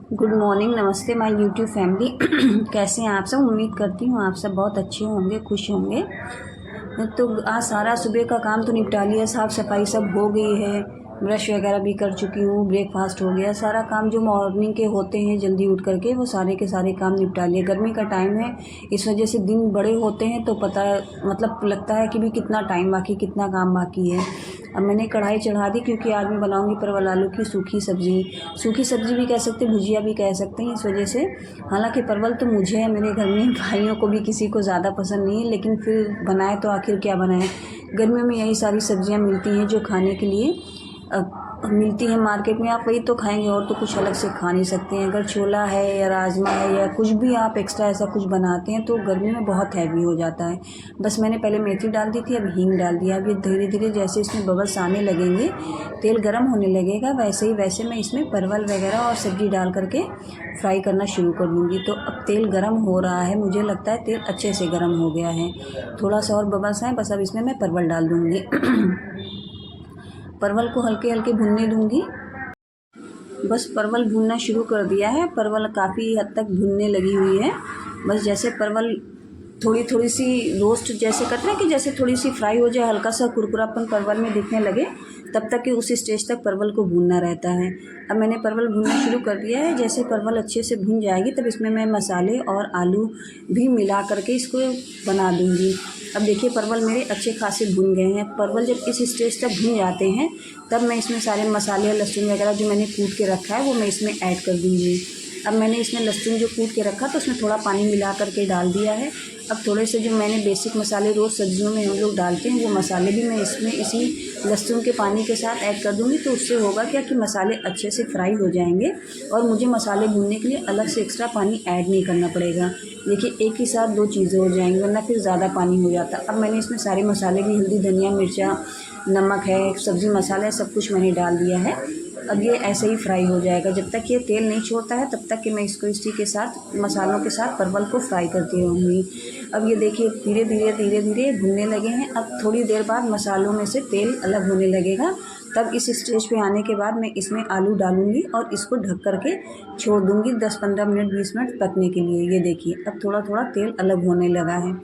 Good morning, नमस्ते my YouTube family. कैसे हैं आप सब? उम्मीद करती हूँ आप सब बहुत अच्छे होंगे, खुश होंगे। तो आज सारा सुबह का काम तो निपटा लिया, साफ़ सफाई सब हो गई है, ब्रश वगैरह भी कर चुकी हूँ, ब्रेकफास्ट हो गया। सारा काम जो मॉर्निंग के होते हैं जल्दी उठ करके वो सारे के सारे काम निपटा लिए। गर्मी का टाइम है, इस वजह से दिन बड़े होते हैं तो पता मतलब लगता है कि भी कितना टाइम बाकी, कितना काम बाकी है। अब मैंने कढ़ाई चढ़ा दी क्योंकि आज मैं बनाऊंगी परवल आलू की सूखी सब्ज़ी भी कह सकते हैं, भुजिया भी कह सकते हैं। इस वजह से हालांकि परवल तो मुझे है, मेरे घर में भाइयों को भी किसी को ज़्यादा पसंद नहीं है, लेकिन फिर बनाए तो आखिर क्या बनाए। गर्मियों में यही सारी सब्जियां मिलती हैं जो खाने के लिए मिलती है मार्केट में, आप वही तो खाएंगे और तो कुछ अलग से खा नहीं सकते हैं। अगर छोला है या राजमा है या कुछ भी आप एक्स्ट्रा ऐसा कुछ बनाते हैं तो गर्मी में बहुत हैवी हो जाता है। बस मैंने पहले मेथी डाल दी थी, अब हींग डाल दिया। अब ये धीरे धीरे जैसे इसमें बबल्स आने लगेंगे, तेल गर्म होने लगेगा, वैसे मैं इसमें परवल वगैरह और सब्ज़ी डाल करके फ्राई करना शुरू कर दूँगी। तो अब तेल गर्म हो रहा है, मुझे लगता है तेल अच्छे से गर्म हो गया है। थोड़ा सा और बबल्स आए, बस अब इसमें मैं परवल डाल दूँगी। परवल को हल्के हल्के भूनने दूंगी। बस परवल भूनना शुरू कर दिया है, परवल काफ़ी हद तक भूनने लगी हुई है। बस जैसे परवल थोड़ी थोड़ी सी रोस्ट जैसे करते हैं कि जैसे थोड़ी सी फ्राई हो जाए, हल्का सा कुरकुरापन परवल में दिखने लगे, तब तक कि उस स्टेज तक परवल को भूनना रहता है। अब मैंने परवल भूनना शुरू कर दिया है। जैसे परवल अच्छे से भून जाएगी तब इसमें मैं मसाले और आलू भी मिला करके इसको बना दूँगी। अब देखिए परवल मेरे अच्छे खासे भुन गए हैं। परवल जब इस स्टेज तक भुन जाते हैं तब मैं इसमें सारे मसाले, लहसुन वगैरह जो मैंने कूट के रखा है वो मैं इसमें ऐड कर दूँगी। अब मैंने इसमें लहसुन जो कूट के रखा तो उसमें थोड़ा पानी मिला करके डाल दिया है। अब थोड़े से जो मैंने बेसिक मसाले रोज़ सब्जियों में हम लोग डालते हैं वो मसाले भी मैं इसमें इसी लहसुन के पानी के साथ ऐड कर दूँगी। तो उससे होगा क्या कि मसाले अच्छे से फ्राई हो जाएंगे और मुझे मसाले भूनने के लिए अलग से एक्स्ट्रा पानी ऐड नहीं करना पड़ेगा। देखिए एक ही साथ दो चीज़ें हो जाएंगी, वरना फिर ज़्यादा पानी हो जाता। अब मैंने इसमें सारे मसाले भी, हल्दी, धनिया, मिर्चा, नमक है, सब्ज़ी मसाला है, सब कुछ मैंने डाल दिया है। अब ये ऐसे ही फ्राई हो जाएगा। जब तक ये तेल नहीं छोड़ता है तब तक कि मैं इसको इसी के साथ मसालों के साथ परवल को फ्राई करती रहूँगी। अब ये देखिए धीरे धीरे भुनने लगे हैं। अब थोड़ी देर बाद मसालों में से तेल अलग होने लगेगा। तब इस स्टेज पे आने के बाद मैं इसमें आलू डालूँगी और इसको ढक करके छोड़ दूँगी 10-15 मिनट, 20 मिनट पकने के लिए। ये देखिए अब थोड़ा थोड़ा तेल अलग होने लगा है।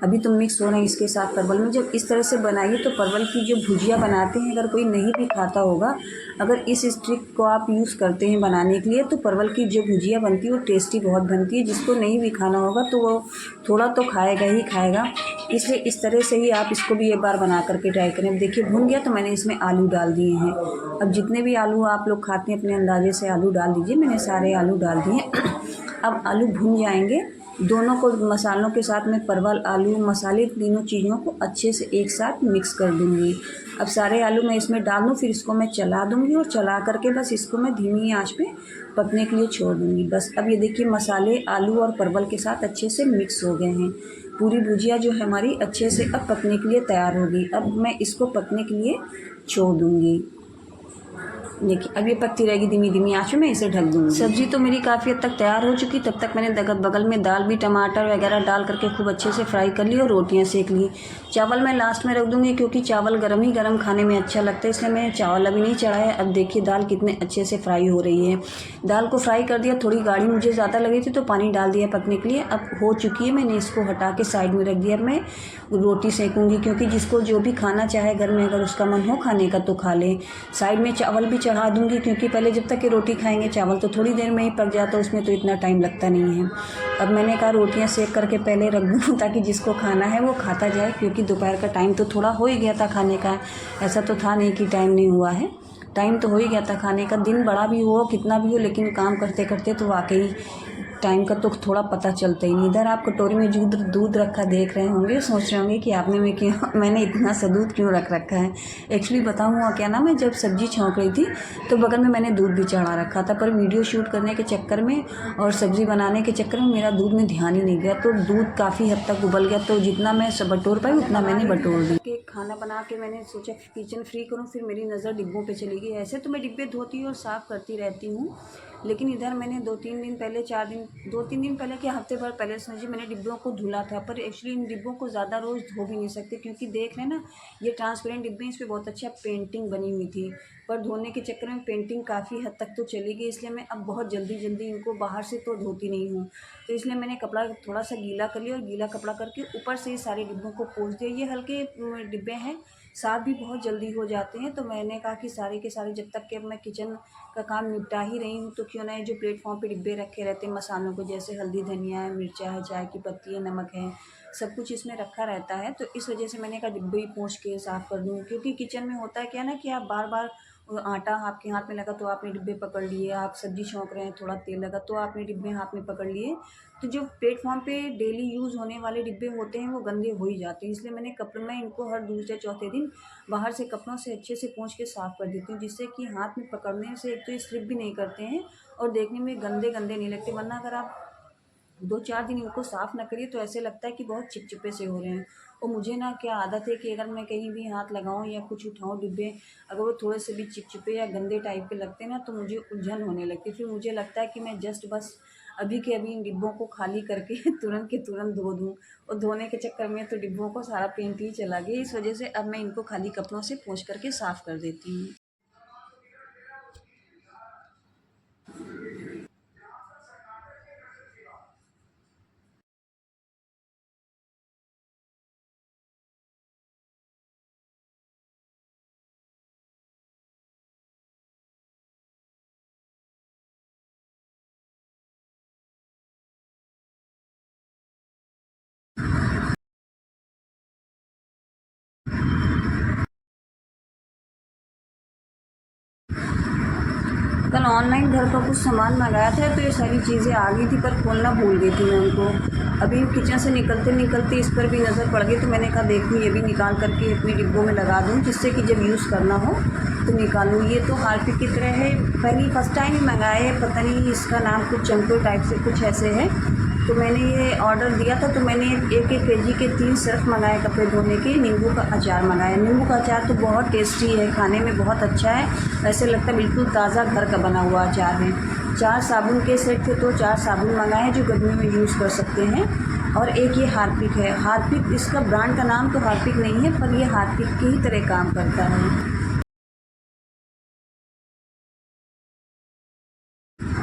अभी तो मिक्स हो रहे हैं इसके साथ परवल में। जब इस तरह से बनाइए तो परवल की जो भुजिया बनाते हैं, अगर कोई नहीं भी खाता होगा, अगर इस ट्रिक को आप यूज़ करते हैं बनाने के लिए तो परवल की जो भुजिया बनती है वो टेस्टी बहुत बनती है। जिसको नहीं भी खाना होगा तो वो थोड़ा तो खाएगा ही खाएगा। इसलिए इस तरह से ही आप इसको भी एक बार बना करके ट्राई करें। अब देखिए भुन गया तो मैंने इसमें आलू डाल दिए हैं। अब जितने भी आलू आप लोग खाते हैं अपने अंदाजे से आलू डाल दीजिए। मैंने सारे आलू डाल दिए। अब आलू भुन जाएंगे, दोनों को मसालों के साथ में परवल, आलू, मसाले, तीनों चीज़ों को अच्छे से एक साथ मिक्स कर दूंगी। अब सारे आलू मैं इसमें डाल दूँ, फिर इसको मैं चला दूंगी और चला करके बस इसको मैं धीमी आंच पे पकने के लिए छोड़ दूंगी। बस अब ये देखिए मसाले आलू और परवल के साथ अच्छे से मिक्स हो गए हैं। पूरी भुजिया जो है हमारी अच्छे से अब पकने के लिए तैयार होगी। अब मैं इसको पकने के लिए छोड़ दूंगी। देखिए अब ये पकती रहेगी धीमी धीमी आंच में, मैं इसे ढक दूँगी। सब्जी तो मेरी काफ़ी हद तक तैयार हो चुकी। तब तक मैंने बगल में दाल भी, टमाटर वगैरह डाल करके खूब अच्छे से फ्राई कर ली और रोटियां सेक ली। चावल मैं लास्ट में रख दूँगी क्योंकि चावल गर्म ही गर्म खाने में अच्छा लगता है, इसलिए मैंने चावल अभी नहीं चढ़ाया। अब देखिए दाल कितने अच्छे से फ्राई हो रही है। दाल को फ्राई कर दिया, थोड़ी गाढ़ी मुझे ज़्यादा लगी थी तो पानी डाल दिया पकने के लिए। अब हो चुकी है, मैंने इसको हटा के साइड में रख दिया। मैं रोटी सेकूँगी क्योंकि जिसको जो भी खाना चाहे घर में, अगर उसका मन हो खाने का तो खा ले। साइड में चावल भी चढ़ा दूँगी क्योंकि पहले जब तक ये रोटी खाएंगे, चावल तो थोड़ी देर में ही पक जाता है, उसमें तो इतना टाइम लगता नहीं है। अब मैंने कहा रोटियां सेक करके पहले रख दूँ ताकि जिसको खाना है वो खाता जाए, क्योंकि दोपहर का टाइम तो थोड़ा हो ही गया था खाने का। ऐसा तो था नहीं कि टाइम नहीं हुआ है, टाइम तो हो ही गया था खाने का। दिन बड़ा भी हो, कितना भी हो, लेकिन काम करते करते तो वाकई टाइम का तो थोड़ा पता चलता ही नहीं। इधर आप कटोरी में दूध रखा देख रहे होंगे, सोच रहे होंगे कि आपने मैंने इतना सा दूध क्यों रख रखा है। एक्चुअली बताऊँ हुआ क्या ना, मैं जब सब्ज़ी छौंक रही थी तो बगल में मैंने दूध भी चढ़ा रखा था, पर वीडियो शूट करने के चक्कर में और सब्ज़ी बनाने के चक्कर में मेरा दूध में ध्यान ही नहीं गया, तो दूध काफ़ी हद तक उबल गया। तो जितना मैं बटोर पाई उतना मैंने बटोर दी। कि खाना बना के मैंने सोचा किचन फ्री करूँ, फिर मेरी नज़र डिब्बों पे चली गई। ऐसे तो मैं डिब्बे धोती और साफ़ करती रहती हूँ, लेकिन इधर मैंने 2-3 दिन पहले 4 दिन 2-3 दिन पहले क्या हफ्ते भर पहले समझिए मैंने डिब्बों को धुला था। पर एक्चुअली इन डिब्बों को ज़्यादा रोज़ धो भी नहीं सकते, क्योंकि देख रहे हैं ना ये ट्रांसपेरेंट डिब्बे, इस पर बहुत अच्छा पेंटिंग बनी हुई थी। पर धोने के चक्कर में पेंटिंग काफ़ी हद तक तो चली गई, इसलिए मैं अब बहुत जल्दी जल्दी इनको बाहर से तो धोती नहीं हूँ। तो इसलिए मैंने कपड़ा थोड़ा सा गीला कर लिया और गीला कपड़ा करके ऊपर से ही सारे डिब्बों को पोंछ दिया। ये हल्के डिब्बे हैं, साफ़ भी बहुत जल्दी हो जाते हैं। तो मैंने कहा कि सारे के सारे जब तक कि अब मैं किचन का काम निपटा ही रही हूँ तो क्यों ना ये जो प्लेटफॉर्म पे डिब्बे रखे रहते हैं मसालों को, जैसे हल्दी धनिया है, मिर्चा है, चाय की पत्ती है, नमक है, सब कुछ इसमें रखा रहता है। तो इस वजह से मैंने कहा डिब्बे ही पोंछ के साफ़ कर दूँ, क्योंकि किचन में होता है क्या ना कि आप बार बार आटा आपके हाथ में लगा तो आपने डिब्बे पकड़ लिए, आप सब्ज़ी छौंक रहे हैं थोड़ा तेल लगा तो आपने डिब्बे हाथ में पकड़ लिए। तो जो प्लेटफॉर्म पे डेली यूज़ होने वाले डिब्बे होते हैं वो गंदे हो ही जाते हैं। इसलिए मैंने कपड़े में इनको हर दूसरे चौथे दिन बाहर से कपड़ों से अच्छे से पोंछ के साफ़ कर देती हूँ, जिससे कि हाथ में पकड़ने से एक तो ये स्लिप भी नहीं करते हैं और देखने में गंदे गंदे नहीं लगते। वरना अगर आप 2-4 दिन इनको साफ़ ना करिए तो ऐसे लगता है कि बहुत चिपचिपे से हो रहे हैं। और मुझे ना क्या आदत है कि अगर मैं कहीं भी हाथ लगाऊँ या कुछ उठाऊँ डिब्बे, अगर वो थोड़े से भी चिपचिपे या गंदे टाइप के लगते हैं ना तो मुझे उलझन होने लगती है। फिर मुझे लगता है कि मैं जस्ट बस अभी के अभी इन डिब्बों को खाली करके तुरंत के तुरंत धो दूँ। और धोने के चक्कर में तो डिब्बों को सारा पेंट ही चला गया। इस वजह से अब मैं इनको खाली कपड़ों से पोंछ करके साफ़ कर देती हूँ। कल ऑनलाइन घर का कुछ सामान मंगाया था तो ये सारी चीज़ें आ गई थी, पर खोलना भूल गई थी मैं उनको। अभी किचन से निकलते निकलते इस पर भी नज़र पड़ गई तो मैंने कहा देखूँ ये भी निकाल करके अपने डिब्बों में लगा दूँ, जिससे कि जब यूज़ करना हो तो निकालूँ। ये तो हार्पिक की तरह है, पहली फर्स्ट टाइम ही मंगाया है, पता नहीं इसका नाम कुछ चंको टाइप से कुछ ऐसे है। तो मैंने ये ऑर्डर दिया था तो मैंने 1-1 केजी के 3 सर्फ़ मंगाए कपड़े धोने के। नींबू का अचार मंगाया। नींबू का अचार तो बहुत टेस्टी है, खाने में बहुत अच्छा है, ऐसे लगता है बिल्कुल ताज़ा घर का बना हुआ अचार है। 4 साबुन के सेट थे तो 4 साबुन मंगाए जो गर्मी में यूज़ कर सकते हैं। और एक ये हार्पिक है। हार्पिक इसका ब्रांड का नाम तो हार्पिक नहीं है, पर ये हार्पिक की ही तरह काम करता है।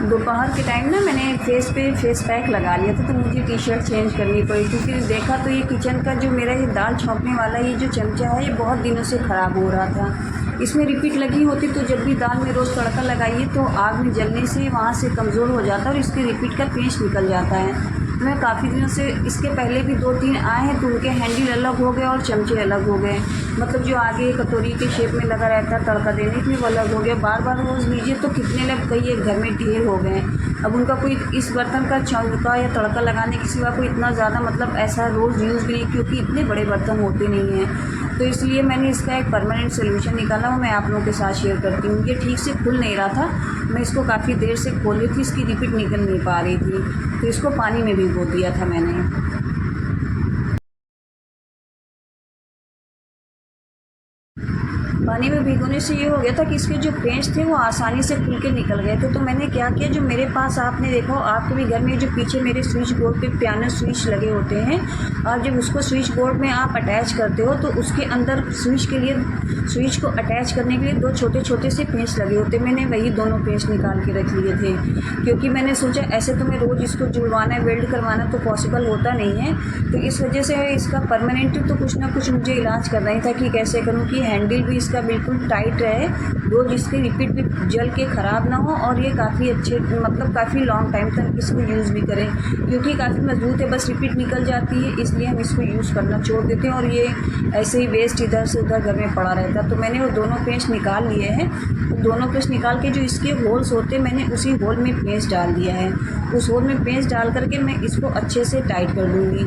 दोपहर के टाइम ना मैंने फेस पे फेस पैक लगा लिया था तो मुझे टी शर्ट चेंज करनी पड़ी, क्योंकि देखा तो ये किचन का जो मेरा ये दाल छौंकने वाला ये जो चमचा है ये बहुत दिनों से ख़राब हो रहा था। इसमें रिपीट लगी होती तो जब भी दाल में रोज़ तड़का लगाइए तो आग में जलने से वहाँ से कमज़ोर हो जाता है और इसके रिपीट का पेंच निकल जाता है। मैं काफ़ी दिनों से इसके पहले भी 2-3 आए हैं तो उनके हैंडल अलग हो गए और चमचे अलग हो गए। मतलब जो आगे कटोरी के शेप में लगा रहता है तड़का देने के लिए वो अलग हो गया। बार बार रोज़ लीजिए तो कितने लग गई एक घर में ढेर हो गए। अब उनका कोई इस बर्तन का चौका या तड़का लगाने के सिवा कोई इतना ज़्यादा मतलब ऐसा रोज़ यूज़ भी नहीं, क्योंकि इतने बड़े बर्तन होते नहीं हैं। तो इसलिए मैंने इसका एक परमानेंट सोल्यूशन निकाला, वो मैं आप लोगों के साथ शेयर करती हूँ। ये ठीक से खुल नहीं रहा था, मैं इसको काफ़ी देर से खोल रही थी, इसकी रिपीट निकल नहीं पा रही थी, तो इसको पानी में भिगो दिया था मैंने। पानी में भिगोने से ये हो गया था कि इसके जो पेंच थे वो आसानी से खुल के निकल गए थे। तो मैंने क्या किया, जो मेरे पास आपने देखा हो आपके भी घर में जो पीछे मेरे स्विच बोर्ड पे पियानो स्विच लगे होते हैं, और जब उसको स्विच बोर्ड में आप अटैच करते हो तो उसके अंदर स्विच के लिए स्विच को अटैच करने के लिए 2 छोटे छोटे से पेंच लगे होते हैं। मैंने वही दोनों पेंच निकाल के रख लिए थे, क्योंकि मैंने सोचा ऐसे तो मैं रोज़ इसको जुड़वाना वेल्ड करवाना तो पॉसिबल होता नहीं है। तो इस वजह से इसका परमानेंट तो कुछ ना कुछ मुझे इलाज करना ही था कि कैसे करूँ कि हैंडल भी इसका बिल्कुल टाइट रहे, रोज़ इसके रिपीट भी जल के ख़राब ना हो, और ये काफ़ी अच्छे मतलब काफ़ी लॉन्ग टाइम तक इसको यूज़ भी करें, क्योंकि काफ़ी मजबूत है, बस रिपीट निकल जाती है इसलिए हम इसको यूज़ करना छोड़ देते हैं और ये ऐसे ही वेस्ट इधर से उधर घर में पड़ा रहता है। तो मैंने वो दोनों पेंच निकाल लिए हैं। दोनों पेंच निकाल के जो इसके होल्स होते हैं मैंने उसी होल में पेंच डाल दिया है। उस होल में पेंच डाल करके मैं इसको अच्छे से टाइट कर दूँगी।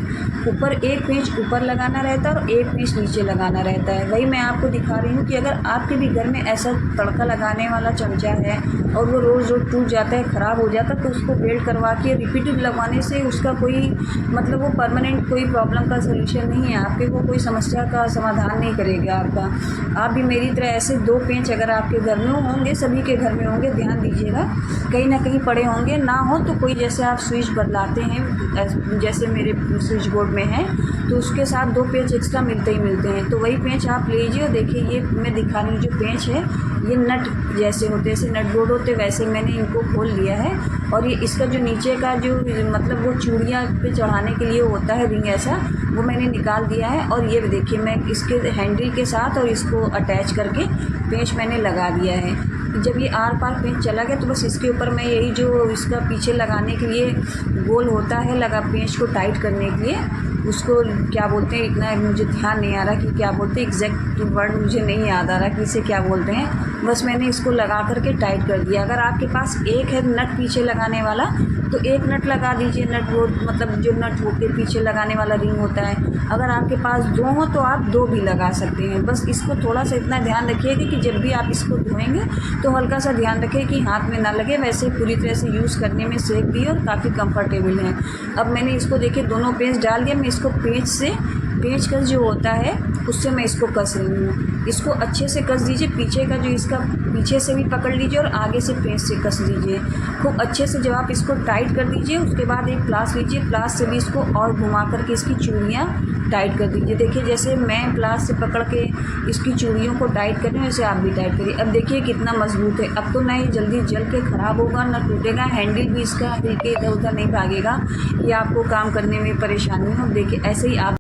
ऊपर एक पेंच ऊपर लगाना रहता है और एक पेंच नीचे लगाना रहता है। वही मैं आपको दिखा रही हूँ कि अगर आपके भी घर में ऐसा तड़का लगाने वाला चमचा है और वो रोज़ रोज़ टूट जाता है, ख़राब हो जाता है, तो उसको वेल्ड करवा के रिपीटेड लगवाने से उसका कोई मतलब वो परमानेंट कोई प्रॉब्लम का सलूशन नहीं है, आपके वो कोई समस्या का समाधान नहीं करेगा आपका। आप भी मेरी तरह ऐसे 2 पेंच अगर आपके घर में होंगे, सभी के घर में होंगे, ध्यान दीजिएगा, कहीं ना कहीं पड़े होंगे, ना हो तो कोई जैसे आप स्विच बदलाते हैं, जैसे मेरे स्विच बोर्ड में है तो उसके साथ 2 पेंच एक्स्ट्रा मिलते ही मिलते हैं, तो वही पेंच आप लीजिए। और देखिए ये मैं दिखा रही हूँ, जो पेंच है ये नट जैसे होते हैं, जैसे नट बोर्ड होते वैसे मैंने इनको खोल लिया है। और ये इसका जो नीचे का जो मतलब वो चूड़ियाँ पे चढ़ाने के लिए होता है रिंग ऐसा, वो मैंने निकाल दिया है। और ये देखिए मैं इसके हैंडल के साथ और इसको अटैच करके पेंच मैंने लगा दिया है। जब ये आर पार पेंच चला गया तो बस इसके ऊपर मैं यही जो इसका पीछे लगाने के लिए गोल होता है लगा पेंच को टाइट करने के लिए, उसको क्या बोलते हैं, इतना मुझे ध्यान नहीं आ रहा कि क्या बोलते हैं, एग्जैक्ट वर्ड मुझे नहीं याद आ रहा कि इसे क्या बोलते हैं। बस मैंने इसको लगा करके टाइट कर दिया। अगर आपके पास एक है नट पीछे लगाने वाला तो एक नट लगा दीजिए, नट वो मतलब जो नट के पीछे लगाने वाला रिंग होता है। अगर आपके पास 2 हो तो आप 2 भी लगा सकते हैं। बस इसको थोड़ा सा इतना ध्यान रखिएगा कि जब भी आप इसको धोएंगे तो हल्का सा ध्यान रखें कि हाथ में ना लगे, वैसे पूरी तरह से यूज़ करने में सेफ भी है और काफ़ी कंफर्टेबल है। अब मैंने इसको देखिए दोनों पेंच डाल दिया, मैं इसको पेंच कस जो होता है उससे मैं इसको कस रही हूँ। इसको अच्छे से कस दीजिए, पीछे का जो इसका पीछे से भी पकड़ लीजिए और आगे से पेंच से कस लीजिए खूब अच्छे से। जब आप इसको टाइट कर दीजिए उसके बाद एक प्लास लीजिए, प्लास से भी इसको और घुमा करके इसकी चूड़ियाँ टाइट कर दीजिए। देखिए जैसे मैं प्लास से पकड़ के इसकी चूड़ियों को टाइट कर रही हूँ वैसे आप भी टाइट करिए। अब देखिए कितना मजबूत है। अब तो ना ये जल्दी जल के ख़राब होगा ना टूटेगा, हैंडल भी इसका हिल के इधर उधर नहीं भागेगा, ये आपको काम करने में परेशानी हो। देखिए ऐसे ही आप